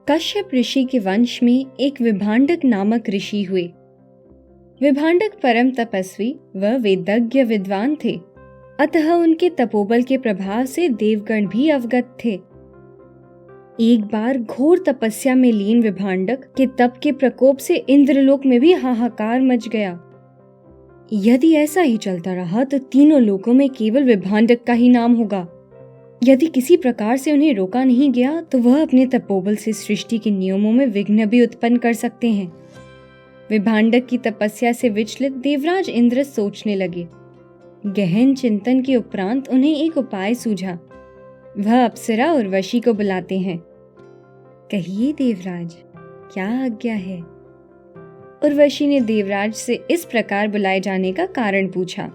कश्यप ऋषि के वंश में एक विभांडक नामक ऋषि हुए। विभांडक परम तपस्वी व वेदज्ञ विद्वान थे, अतः उनके तपोबल के प्रभाव से देवगण भी अवगत थे। एक बार घोर तपस्या में लीन विभांडक के तप के प्रकोप से इंद्रलोक में भी हाहाकार मच गया। यदि ऐसा ही चलता रहा तो तीनों लोकों में केवल विभांडक का ही नाम होगा। यदि किसी प्रकार से उन्हें रोका नहीं गया तो वह अपने तपोबल से सृष्टि के नियमों में विघ्न भी उत्पन्न कर सकते हैं। विभांडक की तपस्या से विचलित देवराज इंद्र सोचने लगे। गहन चिंतन के उपरांत उन्हें एक उपाय सूझा। वह अप्सरा उर्वशी को बुलाते हैं। कहिए देवराज, क्या आज्ञा है? उर्वशी ने देवराज से इस प्रकार बुलाए जाने का कारण पूछा।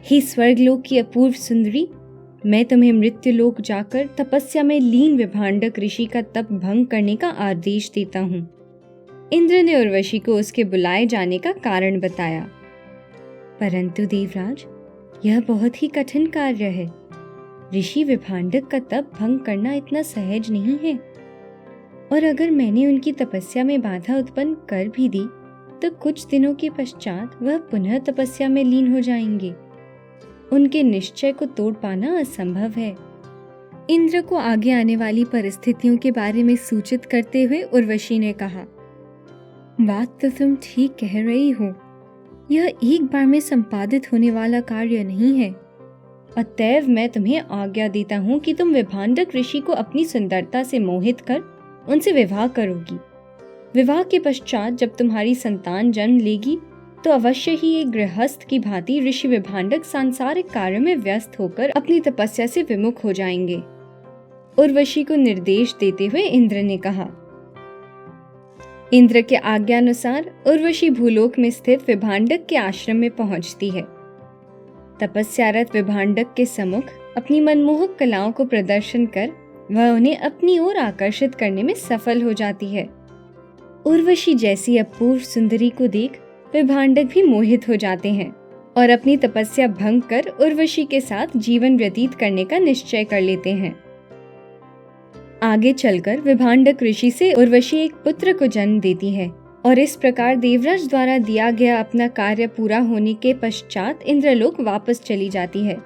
हे स्वर्गलोक की अपूर्व सुंदरी, मैं तुम्हें मृत्युलोक जाकर तपस्या में लीन विभांडक ऋषि का तप भंग करने का आदेश देता हूँ। इंद्र ने उर्वशी को उसके बुलाए जाने का कारण बताया। परंतु देवराज, यह बहुत ही कठिन कार्य है। ऋषि विभांडक का तप भंग करना इतना सहज नहीं है, और अगर मैंने उनकी तपस्या में बाधा उत्पन्न कर भी दी तो कुछ दिनों के पश्चात वह पुनः तपस्या में लीन हो जाएंगे। उनके निश्चय को तोड़ पाना असंभव है। इंद्र को आगे आने वाली परिस्थितियों के बारे में सूचित करते हुए उर्वशी ने कहा, बात तो तुम ठीक कह रही हो। यह एक बार में संपादित होने वाला कार्य नहीं है। अतएव मैं तुम्हें आज्ञा देता हूँ कि तुम विभांडक ऋषि को अपनी सुंदरता से मोहित कर उनसे विवाह करोगी। विवाह के पश्चात जब तुम्हारी संतान जन्म लेगी तो अवश्य ही एक गृहस्थ की भांति ऋषि विभांडक सांसारिक कार्य में व्यस्त होकर अपनी तपस्या से विमुख हो जाएंगे। उर्वशी को निर्देश देते हुए इंद्र ने कहा। इंद्र के आज्ञानुसार उर्वशी भूलोक में स्थित विभांडक के आश्रम में पहुंचती है। तपस्यारत विभांडक के सम्मुख अपनी मनमोहक कलाओं को प्रदर्शन कर वह उन्हें अपनी ओर आकर्षित करने में सफल हो जाती है। उर्वशी जैसी अपूर्व सुंदरी को देख विभांडक भी मोहित हो जाते हैं और अपनी तपस्या भंग कर उर्वशी के साथ जीवन व्यतीत करने का निश्चय कर लेते हैं। आगे चलकर विभांडक ऋषि से उर्वशी एक पुत्र को जन्म देती है और इस प्रकार देवराज द्वारा दिया गया अपना कार्य पूरा होने के पश्चात इंद्रलोक वापस चली जाती है।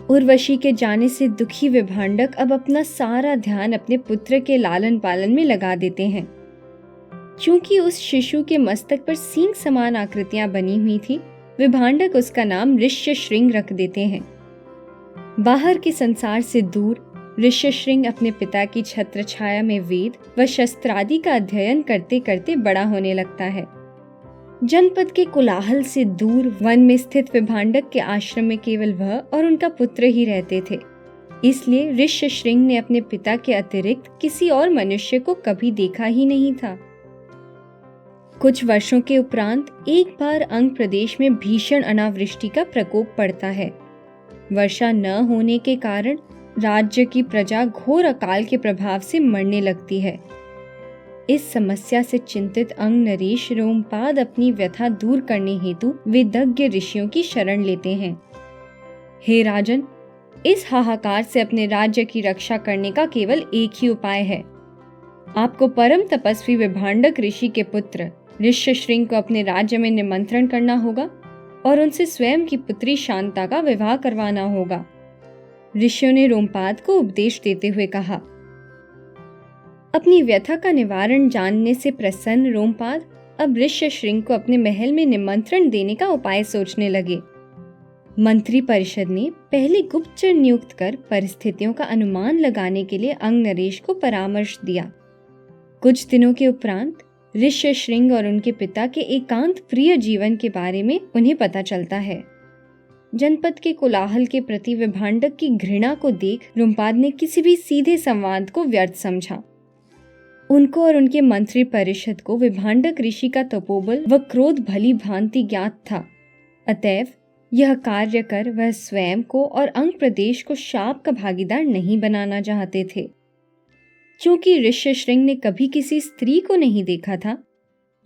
उर्वशी के जाने से दुखी विभांडक अब अपना सारा ध्यान अपने पुत्र के लालन पालन में लगा देते हैं। चूंकि उस शिशु के मस्तक पर सींग समान आकृतियां बनी हुई थी, विभांडक उसका नाम ऋष्यशृंग रख देते हैं। बाहर के संसार से दूर ऋष्यशृंग अपने पिता की छत्र छाया में वेद व शस्त्रादि का अध्ययन करते करते बड़ा होने लगता है। जनपद के कोलाहल से दूर वन में स्थित विभांडक के आश्रम में केवल वह और उनका पुत्र ही रहते थे। इसलिए ऋष्यशृंग ने अपने पिता के अतिरिक्त किसी और मनुष्य को कभी देखा ही नहीं था। कुछ वर्षों के उपरांत एक बार अंग प्रदेश में भीषण अनावृष्टि का प्रकोप पड़ता है। वर्षा न होने के कारण राज्य की प्रजा घोर अकाल के प्रभाव से मरने लगती है। इस समस्या से चिंतित अंग नरेश रोमपाद अपनी व्यथा दूर करने हेतु वेदज्ञ ऋषियों की शरण लेते हैं। हे राजन, इस हाहाकार से अपने राज्य की रक्षा करने का केवल एक ही उपाय है। आपको परम तपस्वी विभांडक ऋषि के पुत्र ऋष्यशृंग को अपने राज्य में निमंत्रण करना होगा और उनसे स्वयं की पुत्री शांता का विवाह करवाना होगा। ऋषियों ने रोमपाद को उपदेश देते हुए कहा। अपनी व्यथा का निवारण जानने से प्रसन्न रोमपाद अब ऋष्यशृंग को अपने महल में निमंत्रण देने का उपाय सोचने लगे। मंत्री परिषद ने पहले गुप्तचर नियुक्त कर परिस्थितियों का अनुमान लगाने के लिए अंग नरेश को परामर्श दिया। कुछ दिनों के उपरांत ऋष्यशृंग और उनके पिता के एकांत प्रिय जीवन के बारे में उन्हें पता चलता है। जनपद के कोलाहल के प्रति विभांडक की घृणा को देख रोमपाद ने किसी भी सीधे संवाद को व्यर्थ समझा। उनको और उनके मंत्री परिषद को विभांडक ऋषि का तपोबल व क्रोध भली भांति ज्ञात था। अतएव यह कार्य कर वह स्वयं को और अंग प्रदेश को शाप का भागीदार नहीं बनाना चाहते थे। चूंकि ऋष्यशृंग ने कभी किसी स्त्री को नहीं देखा था,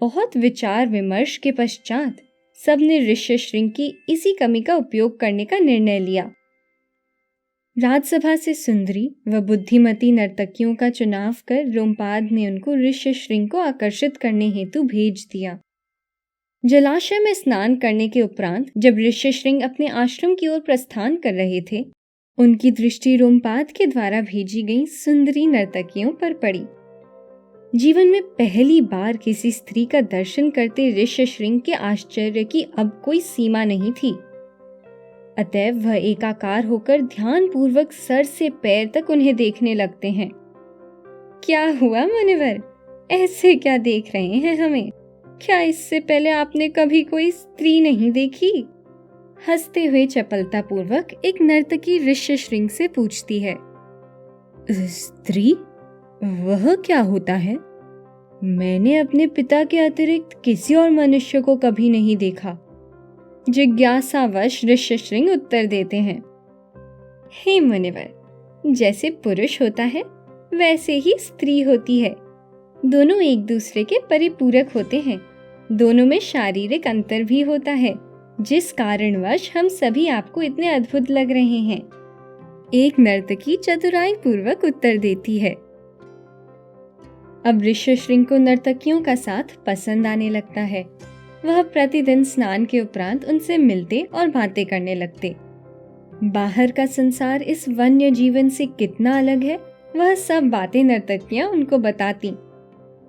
बहुत विचार विमर्श के पश्चात सबने ऋष्यशृंग की इसी कमी का उपयोग करने का निर्णय लिया। राजसभा से सुंदरी व बुद्धिमती नर्तकियों का चुनाव कर रोमपाद ने उनको ऋष्यशृंग को आकर्षित करने हेतु भेज दिया। जलाशय में स्नान करने के उपरांत जब ऋष्यशृंग अपने आश्रम की ओर प्रस्थान कर रहे थे, उनकी दृष्टि रोमपाद के द्वारा भेजी गई सुंदरी नर्तकियों पर पड़ी। जीवन में पहली बार किसी स्त्री का दर्शन करते ऋष्यशृंग के आश्चर्य की अब कोई सीमा नहीं थी। अतएव वह एकाकार होकर ध्यानपूर्वक सर से पैर तक उन्हें देखने लगते हैं। क्या हुआ मुनिवर, ऐसे क्या देख रहे हैं हमें? क्या इससे पहले आपने कभी कोई स्त्री नहीं देखी? हंसते हुए चपलतापूर्वक एक नर्तकी ऋष्यशृंग से पूछती है। स्त्री? वह क्या होता है? मैंने अपने पिता के अतिरिक्त किसी और मनुष्य को कभी नहीं देखा। जिज्ञासावश ऋष्यशृंग उत्तर देते हैं। हे मुनिवर, जैसे पुरुष होता है वैसे ही स्त्री होती है। दोनों एक दूसरे के परिपूरक होते हैं। दोनों में शारीरिक अंतर भी होता है, जिस कारणवश हम सभी आपको इतने अद्भुत लग रहे हैं। एक नर्तकी चतुराई पूर्वक उत्तर देती है। अब ऋष्यशृंग को नर्तकियों का साथ पसंद आने लगता है। वह प्रतिदिन स्नान के उपरांत उनसे मिलते और बातें करने लगते। बाहर का संसार इस वन्य जीवन से कितना अलग है, वह सब बातें नर्तकियां उनको बताती।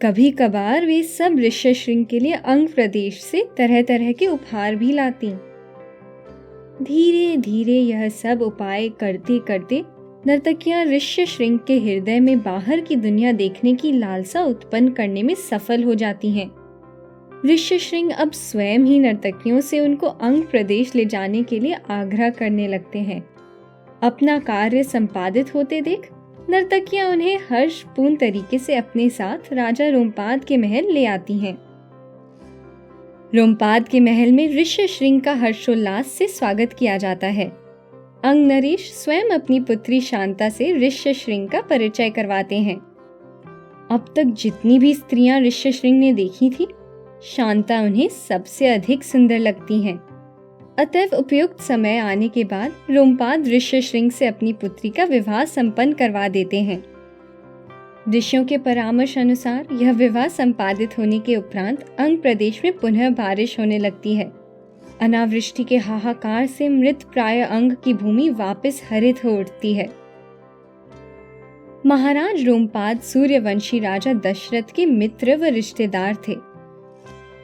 कभी कभार वे सब ऋष्यशृंग के लिए अंग प्रदेश से तरह तरह के उपहार भी लाती। धीरे धीरे यह सब उपाय करते करते नर्तकियां ऋष्यशृंग के हृदय में बाहर की दुनिया देखने की लालसा उत्पन्न करने में सफल हो जाती हैं। ऋष्यशृंग अब स्वयं ही नर्तकियों से उनको अंग प्रदेश ले जाने के लिए आग्रह करने लगते हैं। अपना कार्य संपादित होते देख नर्तकियां उन्हें हर्षपूर्ण तरीके से अपने साथ राजा रोमपाद के महल ले आती हैं। रोमपाद के महल में ऋष्यशृंग का हर्षोल्लास से स्वागत किया जाता है। अंग नरेश स्वयं अपनी पुत्री शांता से ऋष्यशृंग का परिचय करवाते हैं। अब तक जितनी भी स्त्रियां ऋष्यशृंग ने देखी थी, शांता उन्हें सबसे अधिक सुंदर लगती हैं। अतएव उपयुक्त समय आने के बाद रोमपाद ऋष्यशृंग से अपनी पुत्री का विवाह संपन्न करवा देते हैं। ऋषियों के परामर्श अनुसार यह विवाह संपादित होने के उपरांत अंग प्रदेश में पुनः बारिश होने लगती है। अनावृष्टि के हाहाकार से मृत प्राय अंग की भूमि वापस हरित हो उठती है। महाराज रोमपाद सूर्यवंशी राजा दशरथ के मित्र व रिश्तेदार थे।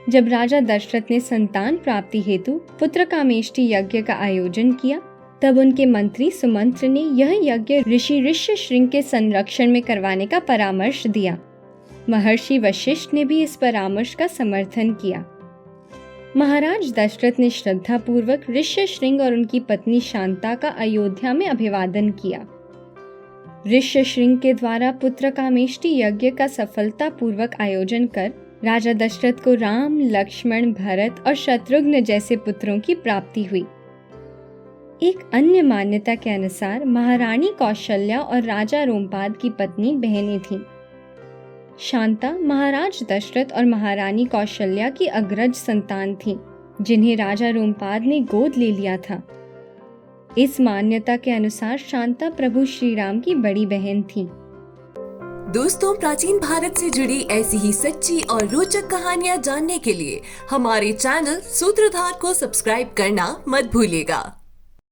जब राजा दशरथ ने संतान प्राप्ति हेतु पुत्र कामेष्टि यज्ञ का आयोजन किया, तब उनके मंत्री सुमंत्र ने यह यज्ञ ऋषि ऋष्यशृंग के संरक्षण में करवाने का परामर्श दिया। महर्षि वशिष्ठ ने भी इस परामर्श का समर्थन किया। महाराज दशरथ ने श्रद्धा पूर्वक ऋष्यशृंग और उनकी पत्नी शांता का अयोध्या में अभिवादन किया। ऋष्यशृंग के द्वारा पुत्र कामेष्टि यज्ञ का सफलता पूर्वक आयोजन कर राजा दशरथ को राम, लक्ष्मण, भरत और शत्रुघ्न जैसे पुत्रों की प्राप्ति हुई। एक अन्य मान्यता के अनुसार महारानी कौशल्या और राजा रोमपाद की पत्नी बहनें थीं। शांता महाराज दशरथ और महारानी कौशल्या की अग्रज संतान थीं, जिन्हें राजा रोमपाद ने गोद ले लिया था। इस मान्यता के अनुसार शांता प्रभु श्री राम की बड़ी बहन थी। दोस्तों, प्राचीन भारत से जुड़ी ऐसी ही सच्ची और रोचक कहानियाँ जानने के लिए हमारे चैनल सूत्रधार को सब्सक्राइब करना मत भूलिएगा।